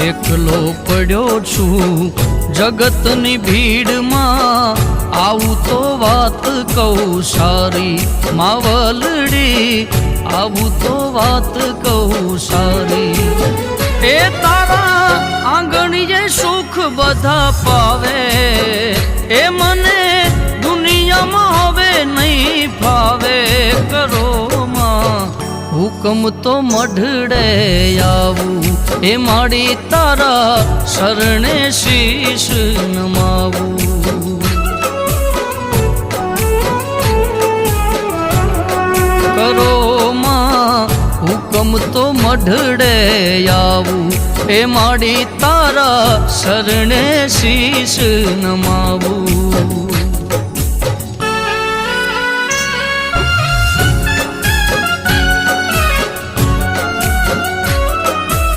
એકલો પડ્યો છું જગતની ભીડમાં, આવું તો વાત કહું સારી માવલડી, આવું તો વાત કહું સારી। એ તારા આંગણીએ સુખ બધા પાવે, એ મને દુનિયામાં હવે નહીં ફાવે। કરો માં હુકમ તો મઢડે આવું, એ માડી તારા શરણે શીશ નમાવું। કરો માં હુકમ તો મઢડે આવું, એ માડી તારા શરણે શીશ નમાવું।